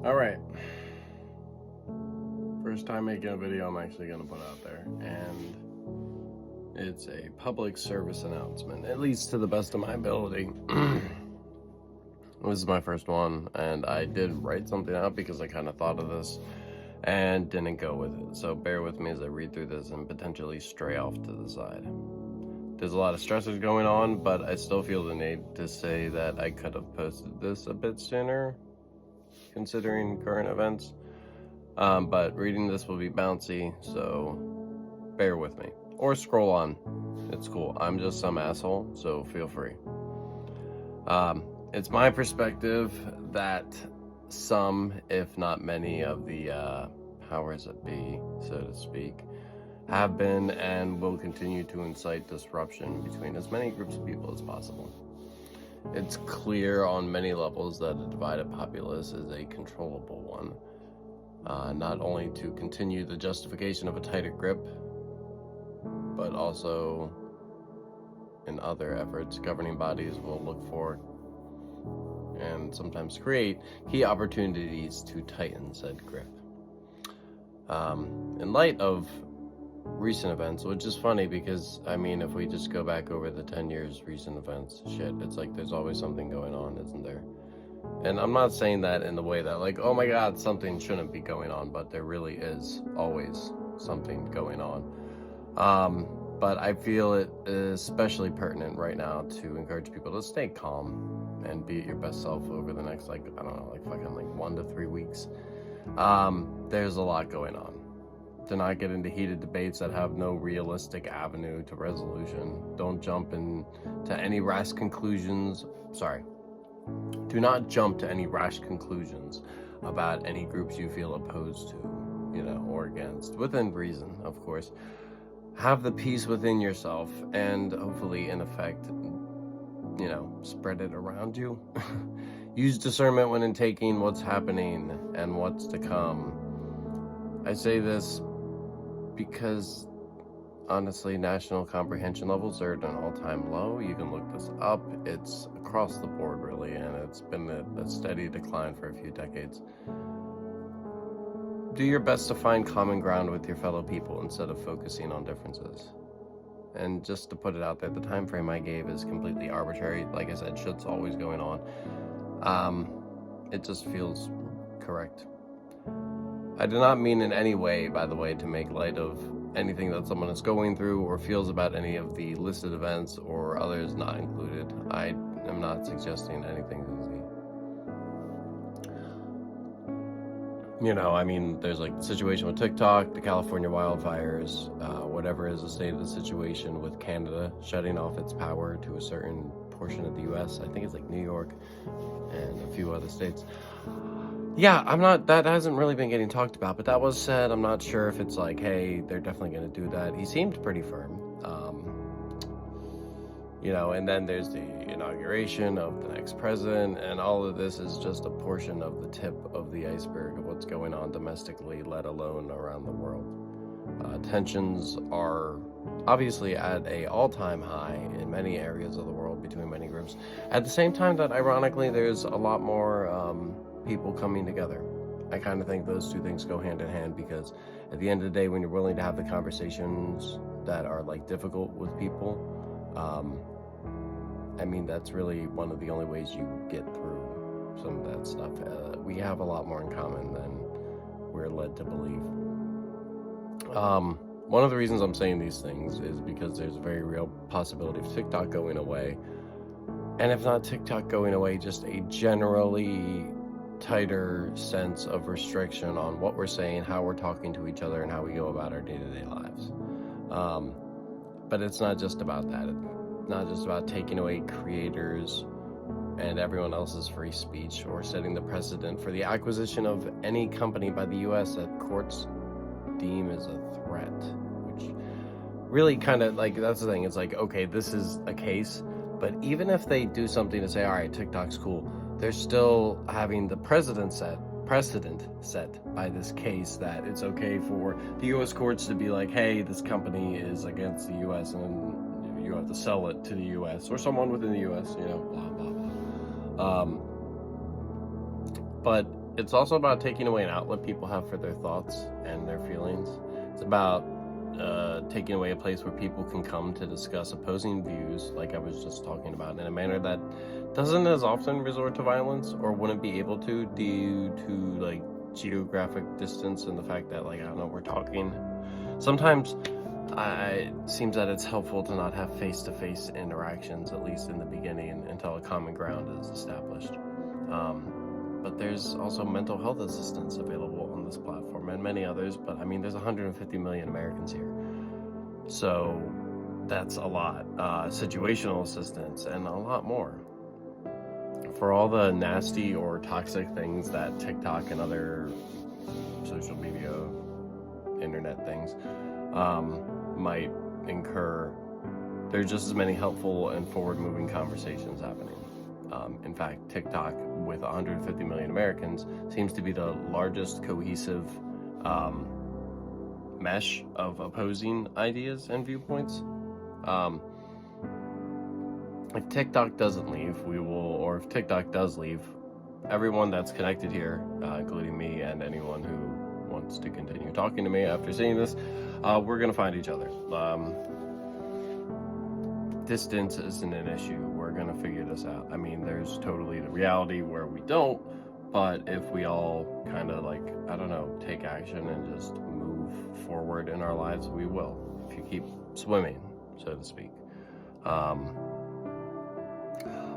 Alright. First time making a video I'm actually going to put out there, and it's a public service announcement, at least to the best of my ability. This is my first one, and I did write something out because I kind of thought of this and didn't go with it. So bear with me as I read through this and potentially stray off to the side. There's a lot of stressors going on, but I still feel the need to say that I could have posted this a bit sooner, considering current events. But reading this will be bouncy, so bear with me. Or scroll on. It's cool. I'm just some asshole, so feel free. It's my perspective that some, if not many, of the powers that be, so to speak, have been and will continue to incite disruption between as many groups of people as possible. It's clear on many levels that a divided populace is a controllable one, not only to continue the justification of a tighter grip, but also in other efforts, governing bodies will look for and sometimes create key opportunities to tighten said grip. In light of recent events, which is funny because, I mean, if we just go back over the 10 years recent events, shit, it's like there's always something going on, isn't there? And I'm not saying that in the way that, like, oh my god, something shouldn't be going on, but there really is always something going on. But I feel it is especially pertinent right now to encourage people to stay calm and be your best self over the next, like, I don't know, like fucking like 1 to 3 weeks. There's a lot going on. To not get into heated debates that have no realistic avenue to resolution. Don't jump into any rash conclusions. Do not jump to any rash conclusions about any groups you feel opposed to, or against, within reason, of course. Have the peace within yourself and hopefully, in effect, spread it around you. Use discernment when in taking what's happening and what's to come. I say this because, honestly, national comprehension levels are at an all-time low. You can look this up. It's across the board, really, and it's been a steady decline for a few decades. Do your best to find common ground with your fellow people instead of focusing on differences. And just to put it out there, the time frame I gave is completely arbitrary. Like I said, shit's always going on. It just feels correct. I do not mean in any way, by the way, to make light of anything that someone is going through or feels about any of the listed events or others not included. I am not suggesting anything easy. There's like the situation with TikTok, the California wildfires, whatever is the state of the situation with Canada shutting off its power to a certain portion of the US. I think it's like New York and a few other states. Yeah, that hasn't really been getting talked about, but that was said. I'm not sure if it's like, hey, they're definitely going to do that. He seemed pretty firm. And then there's the inauguration of the next president, and all of this is just a portion of the tip of the iceberg of what's going on domestically, let alone around the world. Tensions are obviously at an all-time high in many areas of the world between many groups. At the same time that, ironically, there's a lot more people coming together. I kind of think those two things go hand in hand, because at the end of the day, when you're willing to have the conversations that are like difficult with people, that's really one of the only ways you get through some of that stuff. We have a lot more in common than we're led to believe. One of the reasons I'm saying these things is because there's a very real possibility of TikTok going away. And if not TikTok going away, just a generally tighter sense of restriction on what we're saying, how we're talking to each other, and how we go about our day-to-day lives. But it's not just about that. It's not just about taking away creators and everyone else's free speech, or setting the precedent for the acquisition of any company by the US that courts deem as a threat, which really kind of, like, that's the thing. It's like, okay, this is a case, but even if they do something to say, all right, TikTok's cool, they're still having the precedent set by this case that it's okay for the U.S. courts to be like, hey, this company is against the U.S. and you have to sell it to the U.S. or someone within the U.S., blah, blah, blah. But it's also about taking away an outlet people have for their thoughts and their feelings. It's about taking away a place where people can come to discuss opposing views, like I was just talking about, in a manner that doesn't as often resort to violence, or wouldn't be able to, due to like geographic distance and the fact that, like, I don't know, we're talking. Sometimes it seems that it's helpful to not have face-to-face interactions, at least in the beginning, until a common ground is established. But there's also mental health assistance available on this platform and many others, but I mean, there's 150 million Americans here. So that's a lot. Situational assistance and a lot more. For all the nasty or toxic things that TikTok and other social media, internet things might incur, there's just as many helpful and forward-moving conversations happening. In fact, TikTok, with 150 million Americans, seems to be the largest cohesive mesh of opposing ideas and viewpoints. If TikTok doesn't leave, or if TikTok does leave, everyone that's connected here, including me and anyone who wants to continue talking to me after seeing this, we're gonna find each other. Distance isn't an issue. We're gonna figure this out. I mean, there's totally the reality where we don't, but if we all kind of, like, I don't know, take action and just move forward in our lives, we will. If you keep swimming, so to speak.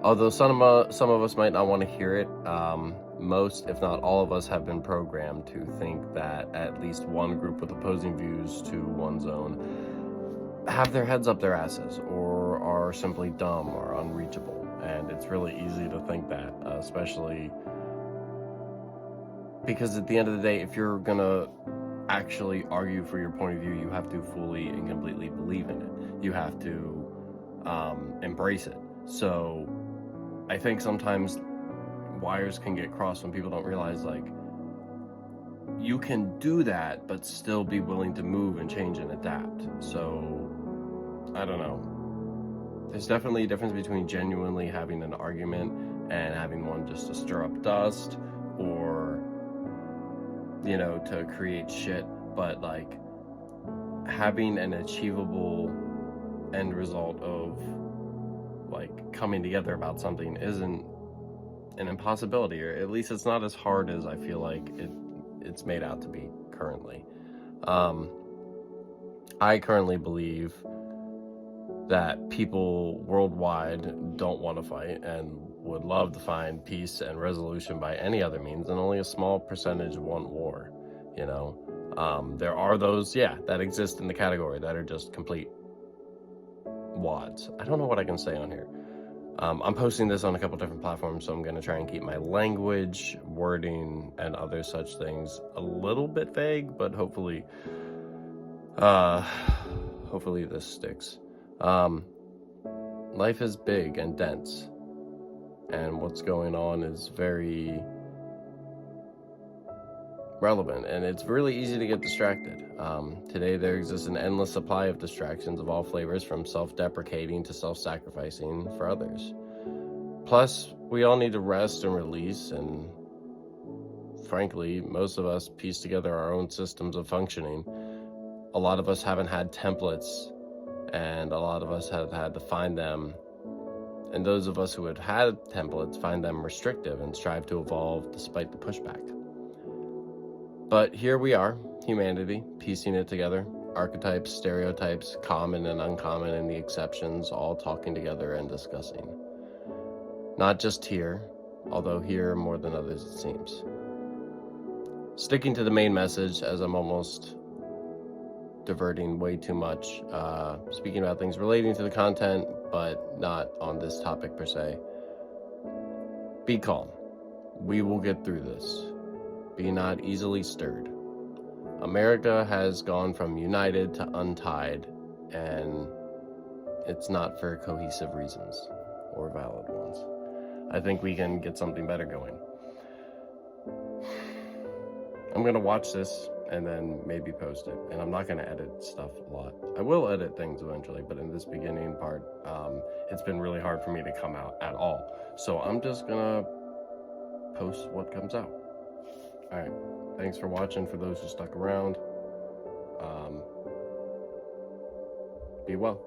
Although some of us might not want to hear it, most, if not all of us, have been programmed to think that at least one group with opposing views to one's own have their heads up their asses, or are simply dumb or unreachable. And it's really easy to think that, especially because at the end of the day, if you're gonna actually argue for your point of view, you have to fully and completely believe in it. You have to embrace it. So I think sometimes wires can get crossed when people don't realize, like, you can do that but still be willing to move and change and adapt. So I don't know, there's definitely a difference between genuinely having an argument and having one just to stir up dust, or, you know, to create shit. But like, having an achievable end result of, like, coming together about something isn't an impossibility, or at least it's not as hard as I feel like it's made out to be currently. I currently believe that people worldwide don't want to fight and would love to find peace and resolution by any other means, and only a small percentage want war, you know? There are those, that exist in the category that are just complete wads. I don't know what I can say on here. I'm posting this on a couple different platforms, so I'm going to try and keep my language, wording, and other such things a little bit vague, but hopefully this sticks. Life is big and dense, and what's going on is very relevant, and it's really easy to get distracted. Today there exists an endless supply of distractions of all flavors, from self-deprecating to self-sacrificing for others. Plus, we all need to rest and release, and frankly, most of us piece together our own systems of functioning. A lot of us haven't had templates, and a lot of us have had to find them. And those of us who have had templates find them restrictive and strive to evolve despite the pushback. But here we are, humanity, piecing it together. Archetypes, stereotypes, common and uncommon, and the exceptions, all talking together and discussing. Not just here, although here more than others it seems. Sticking to the main message, as I'm almost diverting way too much, speaking about things relating to the content, but not on this topic per se. Be calm. We will get through this. Be not easily stirred. America has gone from united to untied, and it's not for cohesive reasons or valid ones. I think we can get something better going. I'm going to watch this and then maybe post it, and I'm not going to edit stuff a lot. I will edit things eventually, but in this beginning part, it's been really hard for me to come out at all. So I'm just going to post what comes out. Alright. Thanks for watching for those who stuck around. Be well.